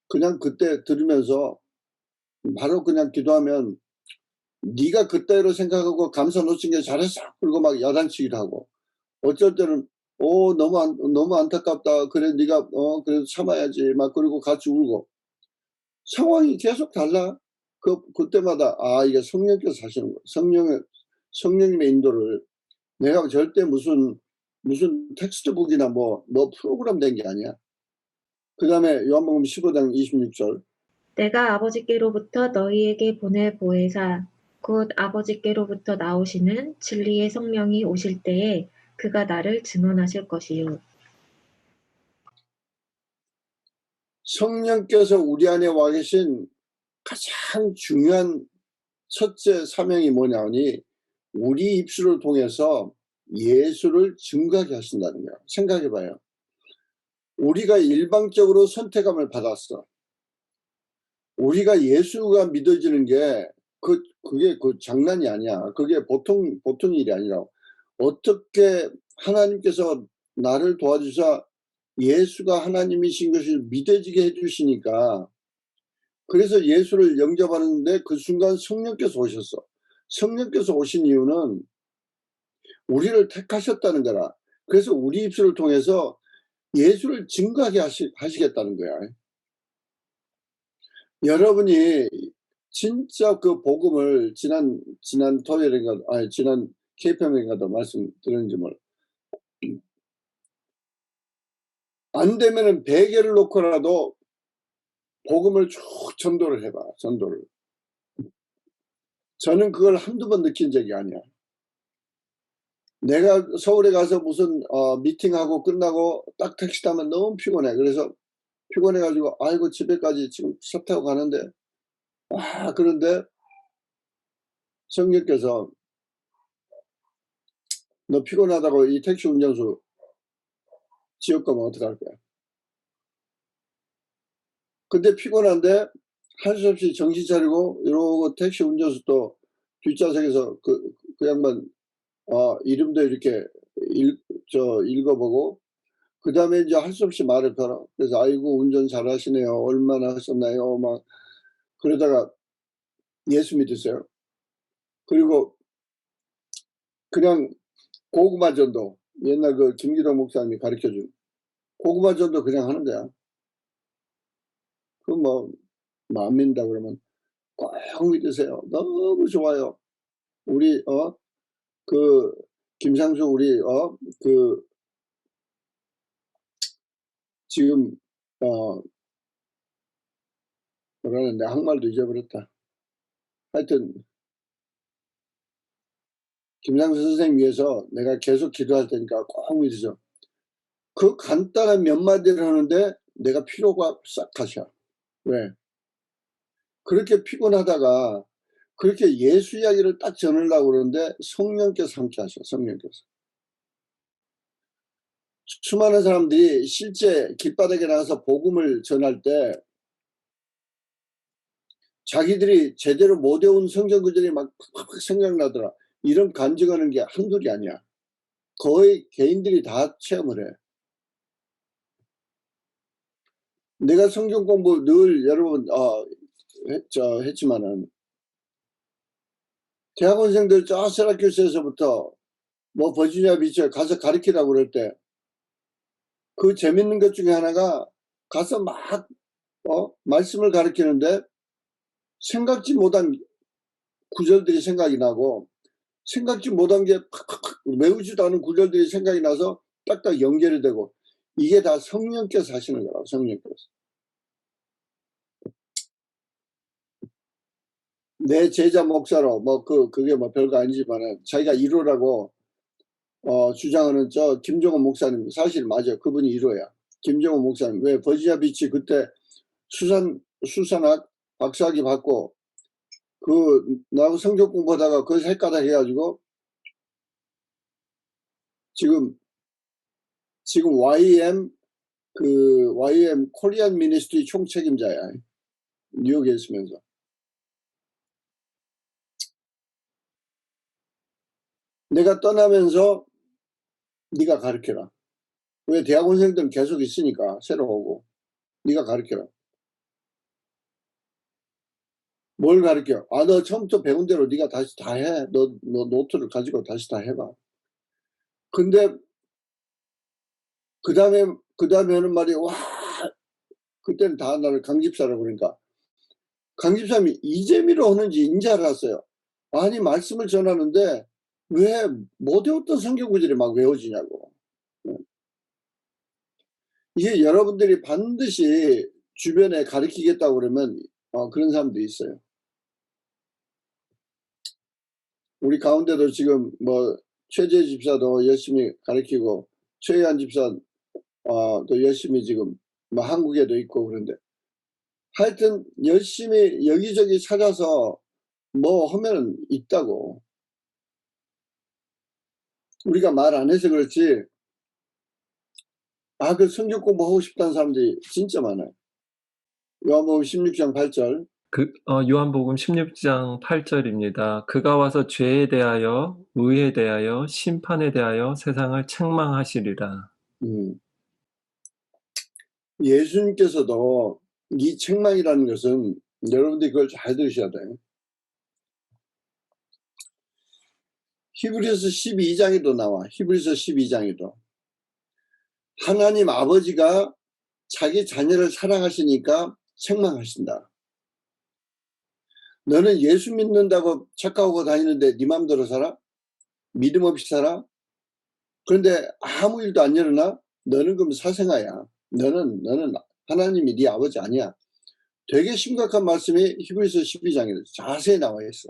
그냥 그때 들으면서 바로 그냥 기도하면 네가 그때로 생각하고 감사 놓친 게 잘했어. 그리고 막 야단치기도 하고. 어쩔 때는 너무 안타깝다. 그래 네가 그래도 참아야지. 막 그리고 같이 울고. 상황이 계속 달라. 그때마다 이게 성령께서 하시는 거. 성령님의 인도를 내가 절대 무슨 텍스트북이나 뭐 프로그램 된 게 아니야. 그 다음에 요한복음 15장 26절. 내가 아버지께로부터 너희에게 보낼 보혜사 곧 아버지께로부터 나오시는 진리의 성령이 오실 때에 그가 나를 증언하실 것이요. 성령께서 우리 안에 와 계신 가장 중요한 첫째 사명이 뭐냐니 우리 입술을 통해서 예수를 증거하게 하신다는 거야. 생각해봐요. 우리가 일방적으로 선택함을 받았어. 우리가 예수가 믿어지는 게 그게 장난이 아니야. 그게 보통 일이 아니라 어떻게 하나님께서 나를 도와주사 예수가 하나님이신 것을 믿어지게 해주시니까 그래서 예수를 영접하는데 그 순간 성령께서 오셨어. 성령께서 오신 이유는 우리를 택하셨다는 거라. 그래서 우리 입술을 통해서 예수를 증거하게 하시겠다는 거야. 여러분이 진짜 그 복음을 지난 토요일인가 지난 KPM인가도 말씀드렸는지 몰라. 안 되면은 베개를 놓고라도 복음을 쭉 전도를 해봐. 전도를. 저는 그걸 한두 번 느낀 적이 아니야. 내가 서울에 가서 무슨 미팅하고 끝나고 딱 택시 타면 너무 피곤해. 그래서 피곤해가지고 아이고 집에까지 지금 차 타고 가는데 그런데 성령께서 너 피곤하다고 이 택시 운전수 지옥 가면 어떡할 거야? 근데 피곤한데 할 수 없이 정신 차리고 이러고 택시 운전수 또 뒷좌석에서 그 양반 이름도 이렇게 읽어보고 그 다음에 이제 할 수 없이 말을 걸어. 그래서 아이고 운전 잘하시네요. 얼마나 하셨나요? 막 그러다가 예수 믿으세요. 그리고 그냥 고구마 전도 옛날 그 김기동 목사님이 가르쳐준 고구마 전도 그냥 하는 거야. 그 뭐 안 믿는다 그러면 꼭 믿으세요. 너무 좋아요. 우리 그 김상수 우리 그 지금 뭐라는데 한말도 잊어버렸다. 하여튼 김상수 선생님 위해서 내가 계속 기도할 테니까 꼭 믿으죠. 그 간단한 몇 마디를 하는데 내가 피로가 싹 가셔. 왜? 그렇게 피곤하다가 그렇게 예수 이야기를 딱 전하려고 그러는데 성령께서 함께 하셔. 성령께서. 수많은 사람들이 실제 길바닥에 나가서 복음을 전할 때 자기들이 제대로 못 외운 성경 구절이 막 팍팍 생각나더라. 이런 간증하는 게 한둘이 아니야. 거의 개인들이 다 체험을 해. 내가 성경 공부 늘 여러분 했지만은 대학원생들 저 세라큐스에서부터 뭐 버지니아 비치에 가서 가르치라고 그럴 때 그 재밌는 것 중에 하나가 가서 막 말씀을 가르치는데 생각지 못한 구절들이 생각이 나고 생각지 못한 게 팍팍팍 외우지도 않은 구절들이 생각이 나서 딱딱 연결이 되고 이게 다 성령께서 하시는 거라고. 성령께서. 내 제자 목사로 그게 뭐 별거 아니지만은 자기가 1호라고 주장하는 저 김정은 목사님 사실 맞아요. 그분이 1호야. 김정은 목사님. 왜 버지니아 비치 그때 수산학 박사학위 받고 나하고 성경 공부하다가 거기서 헷가닥 해가지고 지금 YM 코리안 미니스트리 총책임자야. 뉴욕에 있으면서. 내가 떠나면서 네가 가르쳐라. 왜 대학원생들은 계속 있으니까 새로 오고 네가 가르쳐라. 뭘 가르쳐? 너 처음부터 배운 대로 네가 다시 다 해. 너 노트를 가지고 다시 다 해봐. 근데 그 다음에 하는 말이 그때는 다 나를 강집사라고 그러니까 강집사님이 이재미로 하는지 인지 알았어요. 아니 말씀을 전하는데 왜 못 외웠던 성경 구절이 막 외워지냐고. 이게 여러분들이 반드시 주변에 가르치겠다고 그러면 그런 사람도 있어요. 우리 가운데도 지금 뭐 최재 집사도 열심히 가르치고 최희한 집사 또 열심히 지금 뭐 한국에도 있고 그런데 하여튼 열심히 여기저기 찾아서 뭐 하면 있다고. 우리가 말 안 해서 그렇지 그 성경 공부하고 싶다는 사람들이 진짜 많아요. 요한복음 16장 8절. 요한복음 16장 8절입니다. 그가 와서 죄에 대하여, 의에 대하여, 심판에 대하여 세상을 책망하시리라. 예수님께서도 이 책망이라는 것은 여러분들이 그걸 잘 들으셔야 돼요. 히브리서 12장에도 나와. 히브리서 12장에도. 하나님 아버지가 자기 자녀를 사랑하시니까 책망하신다. 너는 예수 믿는다고 착각하고 다니는데 네 맘대로 살아? 믿음 없이 살아? 그런데 아무 일도 안 일어나? 너는 그럼 사생아야. 너는 하나님이 네 아버지 아니야. 되게 심각한 말씀이 히브리서 12장에 자세히 나와 있어.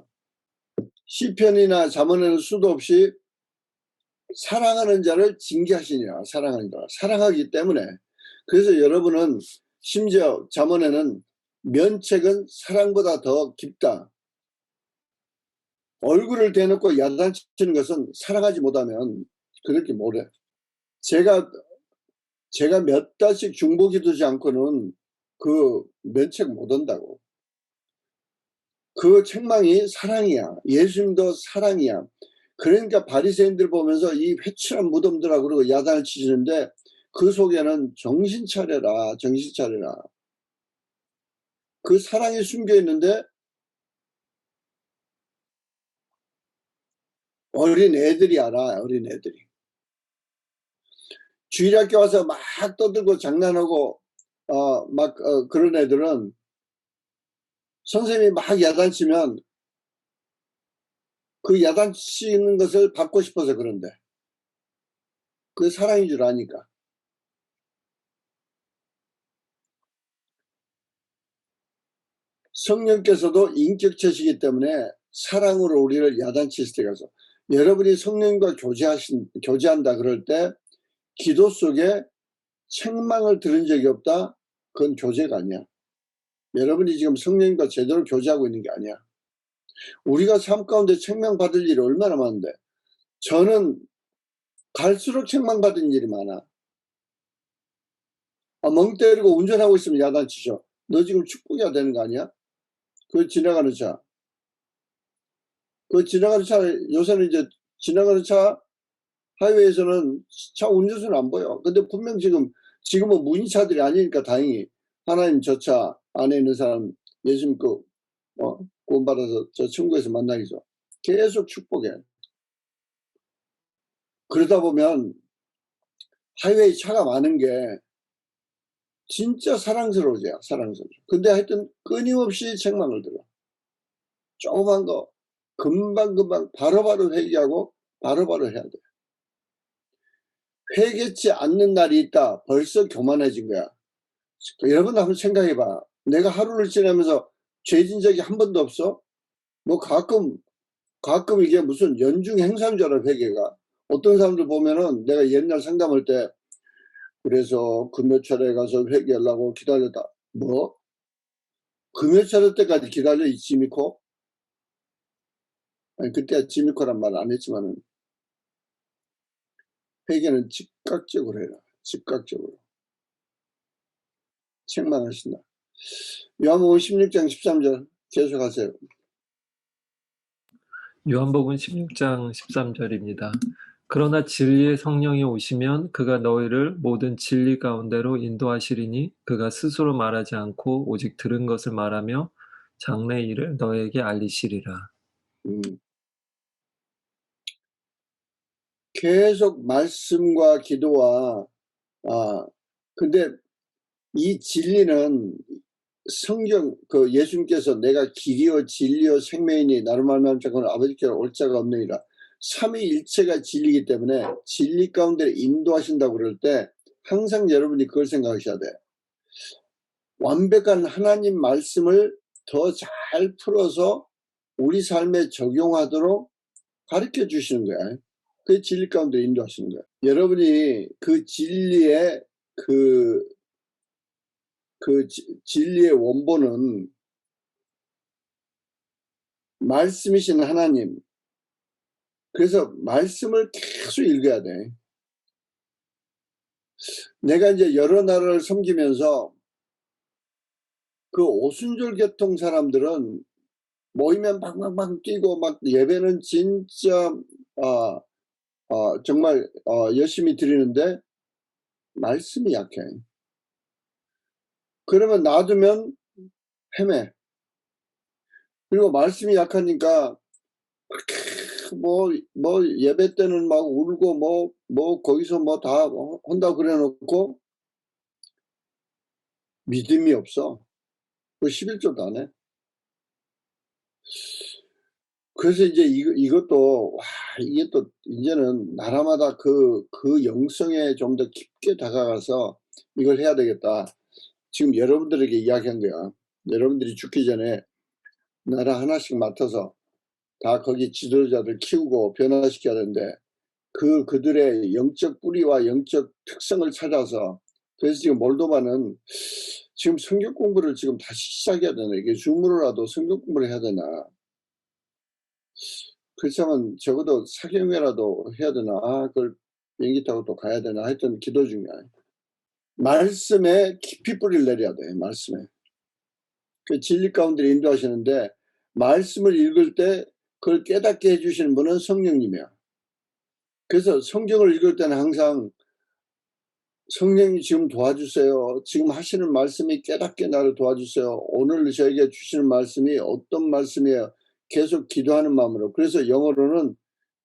시편이나 잠언에는 수도 없이 사랑하는 자를 징계하시니라. 사랑하는 자. 사랑하기 때문에. 그래서 여러분은 심지어 잠언에는 면책은 사랑보다 더 깊다. 얼굴을 대놓고 야단치는 것은 사랑하지 못하면 그렇게 못해. 제가 몇 달씩 중보기도지 않고는 그 면책 못한다고. 그 책망이 사랑이야. 예수님도 사랑이야. 그러니까 바리새인들 보면서 이 회칠한 무덤들하고 그러고 야단을 치시는데 그 속에는 정신 차려라, 정신 차려라. 그 사랑이 숨겨 있는데 어린 애들이 알아, 어린 애들이. 주일학교 와서 막 떠들고 장난하고 그런 애들은 선생님이 막 야단치면 그 야단치는 것을 받고 싶어서 그런데 그게 사랑인 줄 아니까. 성령께서도 인격체시기 때문에 사랑으로 우리를 야단칠 때가 있어. 여러분이 성령과 교제한다 그럴 때 기도 속에 책망을 들은 적이 없다? 그건 교제가 아니야. 여러분이 지금 성령과 제대로 교제하고 있는 게 아니야. 우리가 삶 가운데 책망받을 일이 얼마나 많은데. 저는 갈수록 책망받은 일이 많아. 멍 때리고 운전하고 있으면 야단치죠. 너 지금 축복해야 되는 거 아니야? 그 지나가는 차. 그 지나가는 차, 요새는 이제 지나가는 차, 하이웨이에서는 차 운전수는 안 보여. 근데 분명 지금은 무인차들이 아니니까 다행히 하나님 저 차 안에 있는 사람 예수님 구원받아서 저 천국에서 만나기죠. 계속 축복해. 그러다 보면 하이웨이 차가 많은 게 진짜 사랑스러워져요. 사랑스러워. 근데 하여튼 끊임없이 책망을 들어. 조그만 거 금방금방 바로바로 회개하고 바로바로 해야 돼. 회개치 않는 날이 있다. 벌써 교만해진 거야. 여러분 한번 생각해봐. 내가 하루를 지나면서 죄진 적이 한 번도 없어? 뭐 가끔 이게 무슨 연중 행사인 줄 알아, 회개가. 어떤 사람들 보면은 내가 옛날 상담할 때 그래서 금요철에 가서 회개하려고 기다렸다. 뭐? 금요철 때까지 기다려, 이 지미코? 아니, 그때 지미코란 말 안 했지만은 회개는 즉각적으로 해라. 즉각적으로. 책망하신다. 요한복음 16장 13절 계속하세요. 요한복음 16장 13절입니다. 그러나 진리의 성령이 오시면 그가 너희를 모든 진리 가운데로 인도하시리니 그가 스스로 말하지 않고 오직 들은 것을 말하며 장래 일을 너희에게 알리시리라. 계속 말씀과 기도와 근데 이 진리는 성경 예수님께서 내가 길이요 진리요 생명이니 나를 말미암아 자고는 아버지께로 올 자가 없느니라. 삼위일체가 진리이기 때문에 진리 가운데 인도하신다고 그럴 때 항상 여러분이 그걸 생각하셔야 돼. 완벽한 하나님 말씀을 더 잘 풀어서 우리 삶에 적용하도록 가르쳐 주시는 거야. 그 진리 가운데 인도하시는 거야. 여러분이 그 진리의 진리의 원본은 말씀이신 하나님. 그래서 말씀을 계속 읽어야 돼. 내가 이제 여러 나라를 섬기면서 그 오순절 계통 사람들은 모이면 막 뛰고 막 예배는 진짜 정말 열심히 드리는데 말씀이 약해. 그러면 놔두면 헤매. 그리고 말씀이 약하니까 뭐 예배 때는 막 울고 뭐 거기서 뭐 다 한다고 그래 놓고 믿음이 없어. 그 11조도 안 해. 그래서 이제 이것도 이게 또 이제는 나라마다 그 영성에 좀 더 깊게 다가가서 이걸 해야 되겠다. 지금 여러분들에게 이야기한 거야. 여러분들이 죽기 전에 나라 하나씩 맡아서 다 거기 지도자들 키우고 변화시켜야 되는데 그들의 영적 뿌리와 영적 특성을 찾아서 그래서 지금 몰도바는 지금 성경 공부를 지금 다시 시작해야 되나? 이게 줌으로라도 성경 공부를 해야 되나? 그렇지만 적어도 사경회라도 해야 되나? 그걸 비행기 타고 또 가야 되나? 하여튼 기도 중이야. 말씀에 깊이 뿌리를 내려야 돼. 말씀에. 그 진리 가운데 인도하시는데 말씀을 읽을 때 그걸 깨닫게 해주시는 분은 성령님이야. 그래서 성경을 읽을 때는 항상 성령님 지금 도와주세요. 지금 하시는 말씀이 깨닫게 나를 도와주세요. 오늘 저에게 주시는 말씀이 어떤 말씀이에요. 계속 기도하는 마음으로. 그래서 영어로는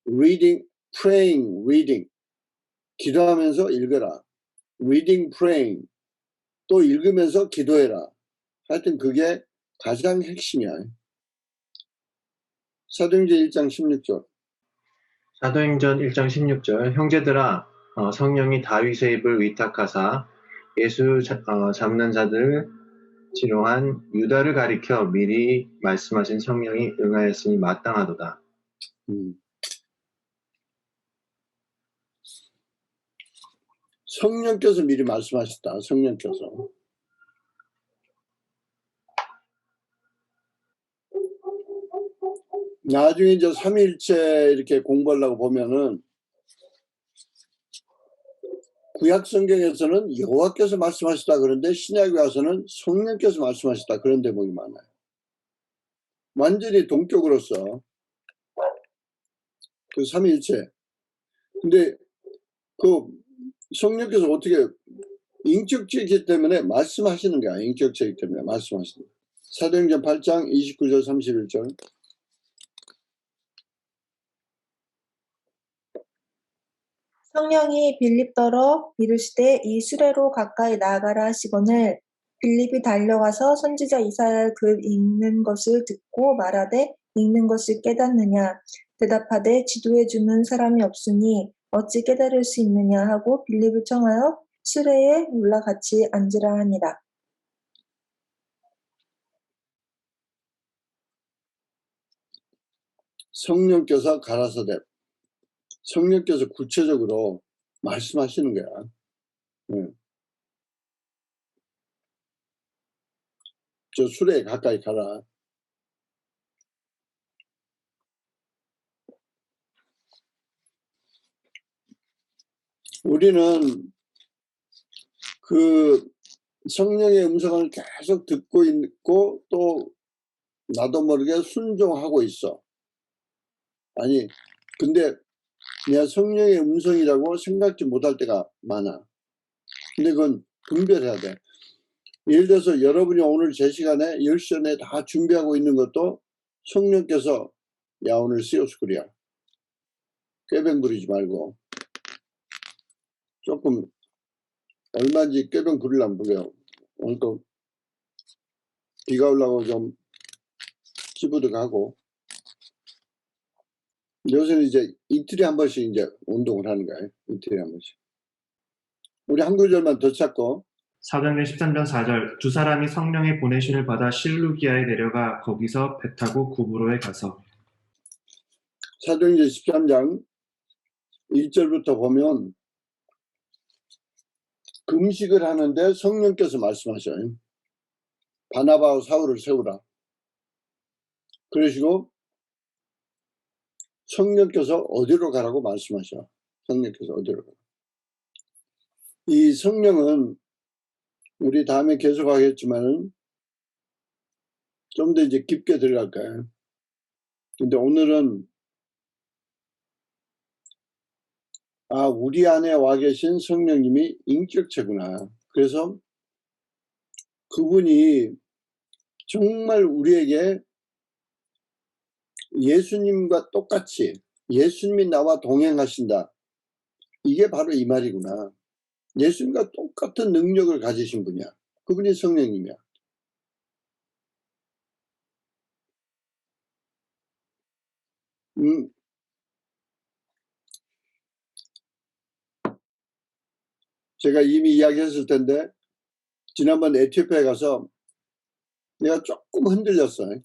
reading, praying, reading. 기도하면서 읽어라. reading, praying. 또 읽으면서 기도해라. 하여튼 그게 가장 핵심이야. 사도행전 1장 16절. 사도행전 1장 16절 형제들아 성령이 다윗의 입을 위탁하사 예수 잡는 자들을 지롱한 유다를 가리켜 미리 말씀하신 성령이 응하였으니 마땅하도다. 성령께서 미리 말씀하셨다. 성령께서. 나중에 이제 삼위일체 이렇게 공부하려고 보면은 구약 성경에서는 여호와께서 말씀하셨다 그런데 신약에 와서는 성령께서 말씀하셨다 그런 대목이 많아요. 완전히 동격으로서 그 삼위일체. 근데 그 성령께서 어떻게 인격체이기 때문에 말씀하시는 거야. 인격체이기 때문에 말씀하시는 거야. 사도행전 8장 29절 31절. 성령이 빌립더러 이르시되 이 수레로 가까이 나아가라 하시거늘 빌립이 달려가서 선지자 이사야 글 읽는 것을 듣고 말하되 읽는 것을 깨닫느냐 대답하되 지도해 주는 사람이 없으니 어찌 깨달을 수 있느냐 하고 빌립을 청하여 수레에 올라 같이 앉으라 하니라. 성령께서 가라사대. 성령께서 구체적으로 말씀하시는 거야. 저 수레에 가까이 가라. 우리는 그 성령의 음성을 계속 듣고 있고 또 나도 모르게 순종하고 있어. 아니 근데 내가 성령의 음성이라고 생각지 못할 때가 많아. 근데 그건 분별해야 돼. 예를 들어서 여러분이 오늘 제 시간에 10시 전에 다 준비하고 있는 것도 성령께서 야 오늘 시오스쿨이야. 꾀병 부리지 말고 조금 얼마인지 꾀병 부리려면 부려. 오늘 또 비가 올라고 좀 키보드 가고 요새는 이제 이틀에 한 번씩 이제 운동을 하는 거예요. 이틀에 한 번씩. 우리 한 구절만 더 찾고 사도행전 13장 4절 두 사람이 성령의 보내심을 받아 실루기아에 내려가 거기서 배 타고 구브로에 가서 사도행전 13장 1절부터 보면 금식을 하는데 성령께서 말씀하셔요. 바나바와 사울을 세우라. 그러시고 성령께서 어디로 가라고 말씀하셔. 성령께서 어디로 가라. 이 성령은 우리 다음에 계속 하겠지만은 좀 더 이제 깊게 들어갈 거예요. 근데 오늘은 우리 안에 와 계신 성령님이 인격체구나. 그래서 그분이 정말 우리에게 예수님과 똑같이 예수님이 나와 동행하신다. 이게 바로 이 말이구나. 예수님과 똑같은 능력을 가지신 분이야. 그분이 성령님이야. 제가 이미 이야기했을 텐데 지난번 에티오피아에 가서 내가 조금 흔들렸어요.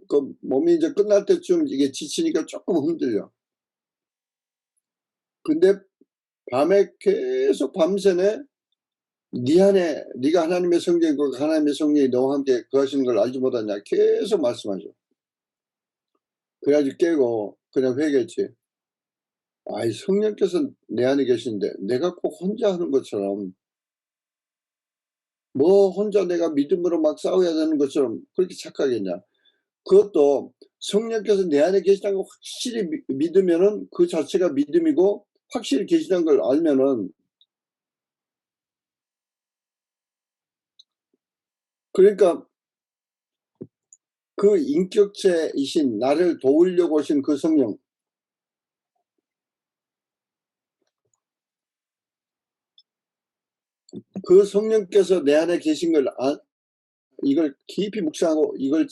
그 몸이 이제 끝날 때쯤 이게 지치니까 조금 흔들려. 근데 밤에 계속 밤새네 네 안에 네가 하나님의 성령이고 하나님의 성령이 너와 함께 거하시는 걸 알지 못하냐 계속 말씀하죠. 그래가지고 깨고 그냥 회개했지. 아이 성령께서 내 안에 계신데 내가 꼭 혼자 하는 것처럼 뭐 혼자 내가 믿음으로 막 싸워야 되는 것처럼 그렇게 착각했냐. 그것도 성령께서 내 안에 계시다는 걸 확실히 믿으면은 그 자체가 믿음이고 확실히 계시다는 걸 알면은 그러니까 그 인격체이신 나를 도우려고 오신 그 성령 그 성령께서 내 안에 계신 걸 이걸 깊이 묵상하고 이걸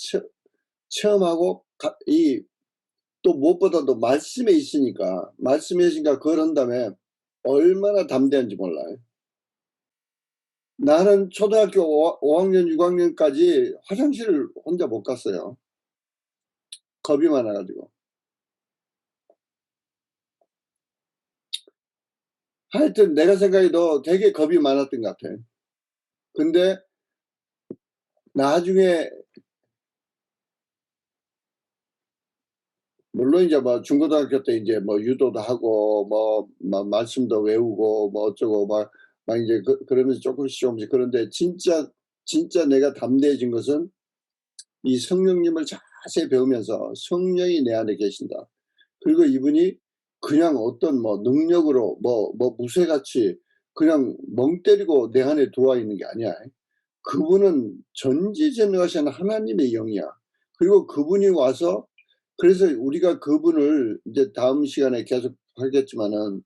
체험하고 또 무엇보다도 말씀에 있으니까 그걸 한 다음에 얼마나 담대한지 몰라요. 나는 초등학교 5학년 6학년까지 화장실을 혼자 못 갔어요. 겁이 많아가지고. 하여튼 내가 생각해도 되게 겁이 많았던 것 같아요. 근데 나중에 물론 이제 뭐 중고등학교 때 이제 뭐 유도도 하고 뭐 말씀도 외우고 뭐 어쩌고 막 이제 그러면서 조금씩 그런데 진짜 내가 담대해진 것은 이 성령님을 자세히 배우면서 성령이 내 안에 계신다. 그리고 이분이 그냥 어떤 뭐 능력으로 뭐 무쇠같이 그냥 멍 때리고 내 안에 들어와 있는 게 아니야. 그분은 전지전능하신 하나님의 영이야. 그리고 그분이 와서 그래서 우리가 그분을 이제 다음 시간에 계속 하겠지만은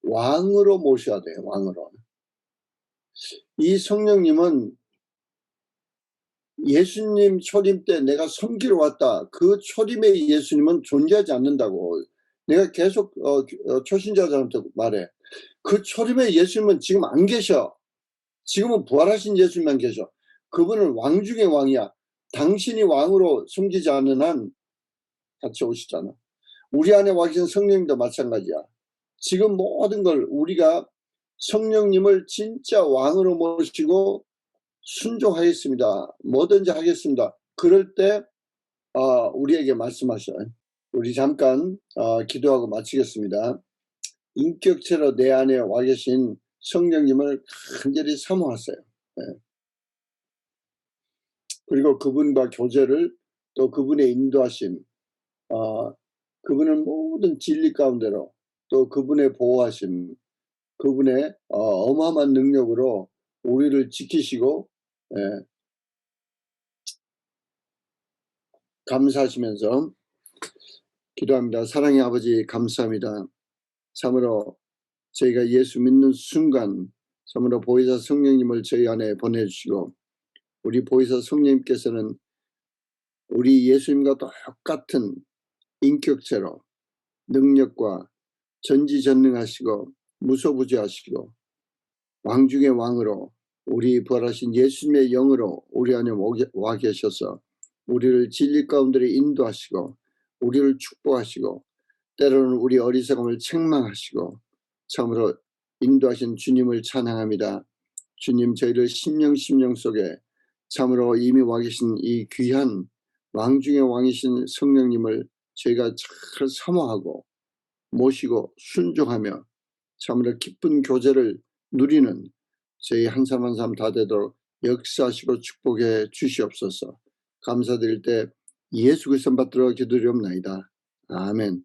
왕으로 모셔야 돼요. 왕으로. 이 성령님은 예수님 초림 때 내가 섬기러 왔다. 그 초림의 예수님은 존재하지 않는다고. 내가 계속 초신자들한테 말해. 그 초림의 예수님은 지금 안 계셔. 지금은 부활하신 예수님만 계셔. 그분은 왕 중의 왕이야. 당신이 왕으로 섬기지 않는 한 같이 오시잖아. 우리 안에 와 계신 성령님도 마찬가지야. 지금 모든 걸 우리가 성령님을 진짜 왕으로 모시고 순종하겠습니다. 뭐든지 하겠습니다. 그럴 때 우리에게 말씀하셔요. 우리 잠깐 기도하고 마치겠습니다. 인격체로 내 안에 와 계신 성령님을 간절히 사모하세요. 네. 그리고 그분과 교제를 또 그분의 인도하심 그분은 모든 진리 가운데로 또 그분의 보호하심 그분의 어마어마한 능력으로 우리를 지키시고 감사하시면서 기도합니다. 사랑의 아버지 감사합니다. 참으로 저희가 예수 믿는 순간 참으로 보혜사 성령님을 저희 안에 보내주시고 우리 보혜사 성령님께서는 우리 예수님과 똑같은 인격체로 능력과 전지전능하시고 무소부지하시고 왕중의 왕으로 우리 부활하신 예수님의 영으로 우리 안에 와 계셔서 우리를 진리 가운데 인도하시고 우리를 축복하시고 때로는 우리 어리석음을 책망하시고 참으로 인도하신 주님을 찬양합니다. 주님 저희를 심령 속에 참으로 이미 와 계신 이 귀한 왕중의 왕이신 성령님을 저희가 잘 사모하고 모시고 순종하며 참으로 기쁜 교제를 누리는 저희 한 사람 한 사람 다 되도록 역사하시고 축복해 주시옵소서. 감사드릴 때 예수 그리스도 받들어 기도드리옵나이다. 아멘.